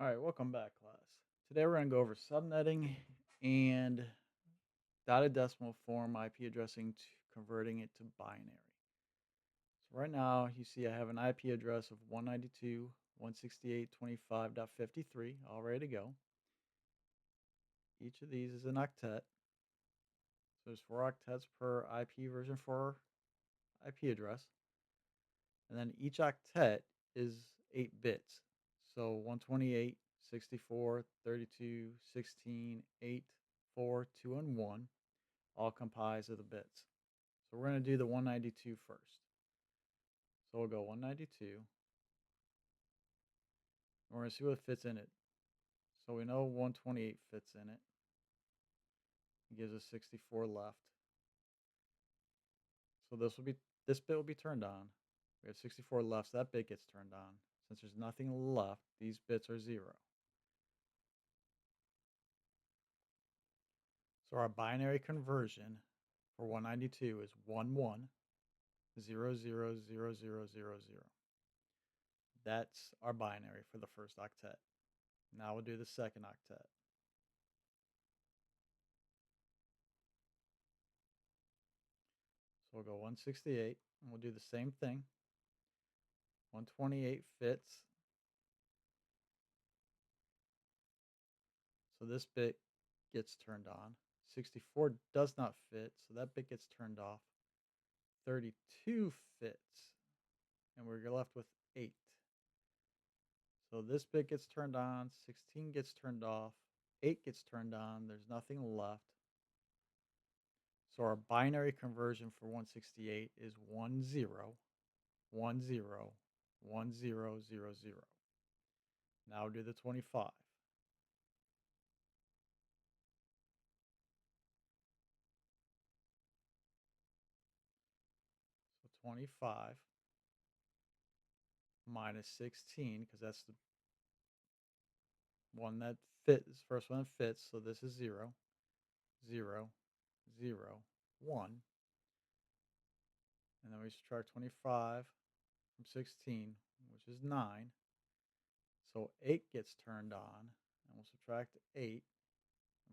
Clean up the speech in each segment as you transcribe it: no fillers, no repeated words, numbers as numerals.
All right, welcome back, class. Today we're going to go over subnetting and dotted decimal form IP addressing to converting it to binary. So right now you see I have an IP address of 192.168.25.53 all ready to go. Each of these is an octet. So there's 4 octets per IPv4 IP address. And then each octet is 8 bits. So 128, 64, 32, 16, 8, 4, 2, and 1 all comprised of the bits. So we're going to do the 192 first. So we'll go 192. And we're going to see what fits in it. So we know 128 fits in it. It gives us 64 left. So this bit will be turned on. We have 64 left, so that bit gets turned on. Since there's nothing left, these bits are 0. So our binary conversion for 192 is 11000000. That's our binary for the first octet. Now we'll do the second octet. So we'll go 168, and we'll do the same thing. 128 fits. So this bit gets turned on. 64 does not fit, so that bit gets turned off. 32 fits, and we're left with 8. So this bit gets turned on, 16 gets turned off, 8 gets turned on, there's nothing left. So our binary conversion for 168 is 10101000. Now do the 25. So 25 minus 16, because that's the one that fits, first one that fits. So this is 0, 0, 0, 1. And then we subtract 25 from 16, which is 9. So 8 gets turned on, and we'll subtract 8, and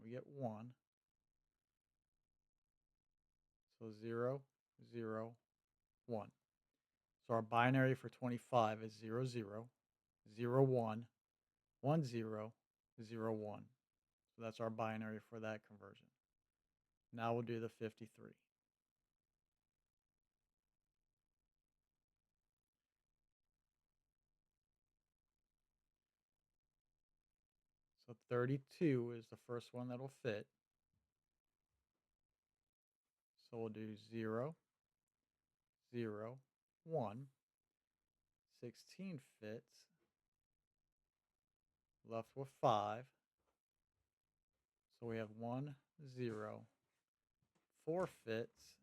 we get 1. So 0, 0, 1. So our binary for 25 is 0, 0, 0, 1, 1, 0, 0, 1. So that's our binary for that conversion. Now we'll do the 53. So 32 is the first one that'll fit. So we'll do 0, 0, 1. 16 fits. Left with 5. So we have 1, 0. 4 fits.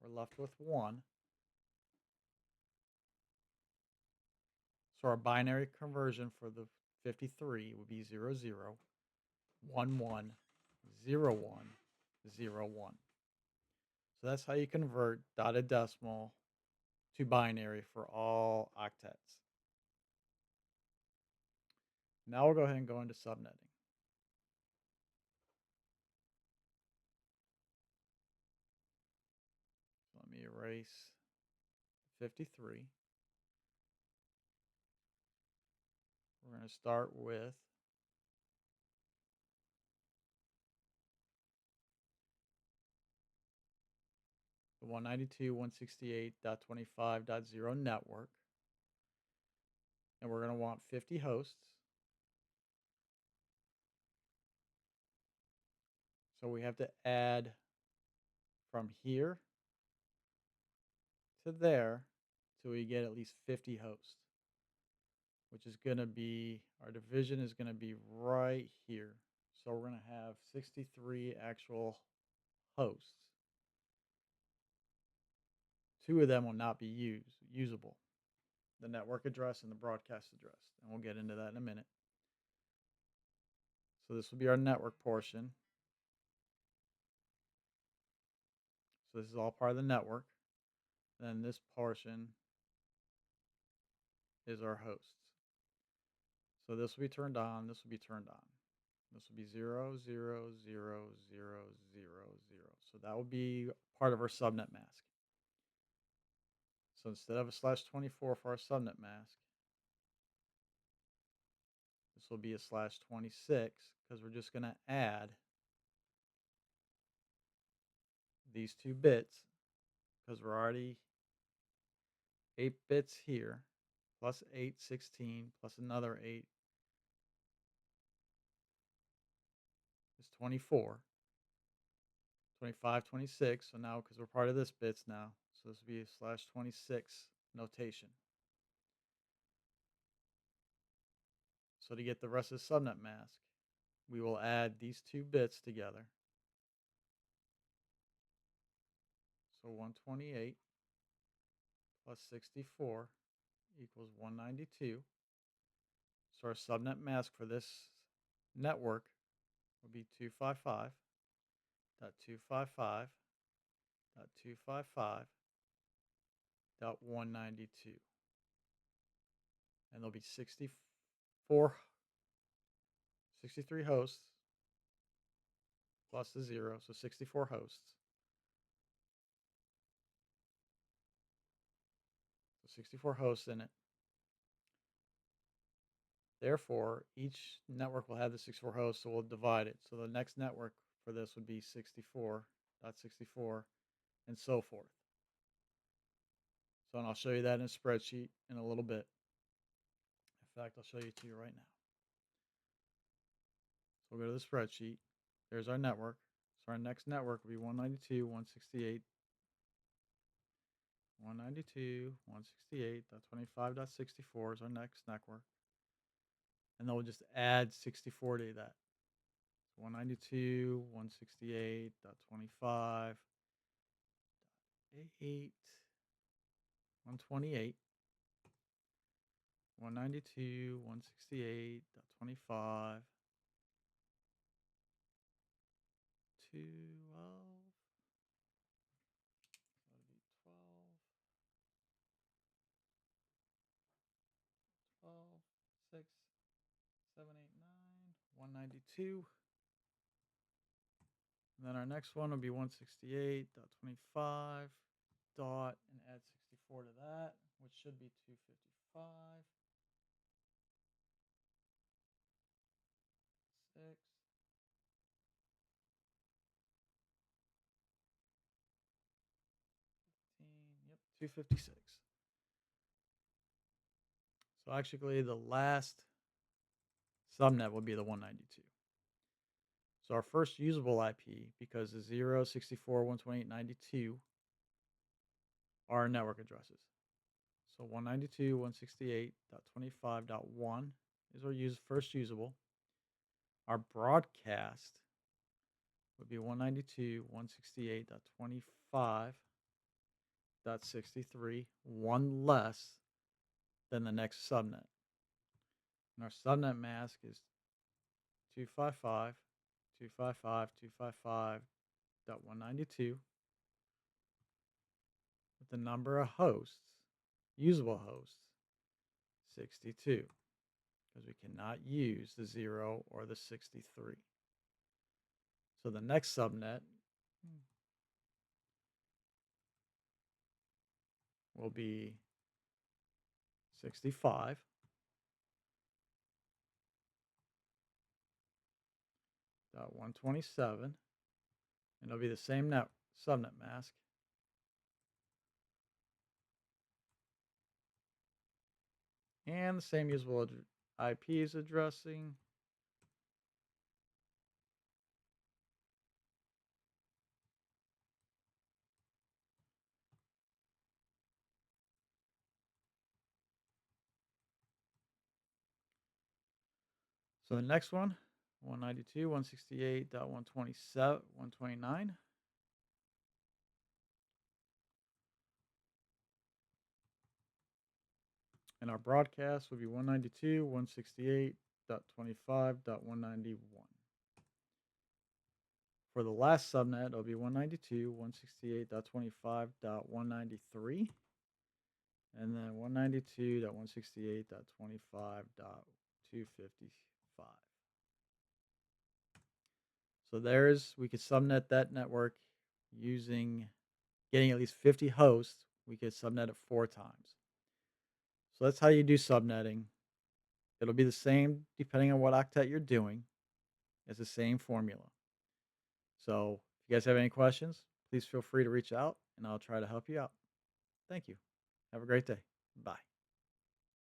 We're left with 1. So our binary conversion for the 53 would be 0, 0, 1, 1, 0, 1, 0, 1. So that's how you convert dotted decimal to binary for all octets. Now we'll go ahead and go into subnetting. So let me erase 53. We're going to start with the 192.168.25.0 network. And we're going to want 50 hosts. So we have to add from here to there till we get at least 50 hosts, which is going to be, our division is going to be right here. So we're going to have 63 actual hosts. 2 of them will not be usable, the network address and the broadcast address. And we'll get into that in a minute. So this will be our network portion. So this is all part of the network. Then this portion is our hosts. So this will be turned on. This will be turned on. This will be 0, 0, 0, 0, 0, 0. So that will be part of our subnet mask. So instead of a /24 for our subnet mask, this will be a /26 because we're just going to add these 2 bits because we're already 8 bits here, plus 8, 16, plus another 8 is 24, 25, 26. So now, because we're part of this bits now, so this will be a /26 notation. So to get the rest of the subnet mask, we will add these 2 bits together. So 128 plus 64 equals 192. So our subnet mask for this network will be 255.255.255.192. And there'll be 63 hosts plus the 0, so 64 hosts. So 64 hosts in it. Therefore, each network will have the 64 hosts, so we'll divide it. So the next network for this would be 64.64 and so forth. So and I'll show you that in a spreadsheet in a little bit. In fact, I'll show you to you right now. So we'll go to the spreadsheet. There's our network. So our next network will be 192.168.25.64 is our next network. And then we'll just add 64 to that. 192.168.25.8, 128, 192.168.25, 12, that'll be 12, 6, 7, 8, 9, 192. And then our next one will be 168.25 dot and add 64 to that, which should be 255. 6. Yep, 256. So actually, the last subnet will be the 192. So our first usable IP, because the 0, 64, 128, 92 are our network addresses. So 192.168.25.1 is our first usable. Our broadcast would be 192.168.25.63, one less than the next subnet. And our subnet mask is 255.255.255.192 with the number of hosts, usable hosts, 62, because we cannot use the 0 or the 63. So the next subnet will be 65.127, and it'll be the same subnet mask. And the same usable IP is addressing. So the next one, 192.168.127, 129. And our broadcast will be 192.168.25.191. For the last subnet, it'll be 192.168.25.193. And then 192.168.25.255. 255. So there's we could subnet that network using getting at least 50 hosts. We could subnet it 4 times. So that's how you do subnetting. It'll be the same depending on what octet you're doing. It's the same formula. So if you guys have any questions, please feel free to reach out and I'll try to help you out. Thank you. Have a great day. Bye.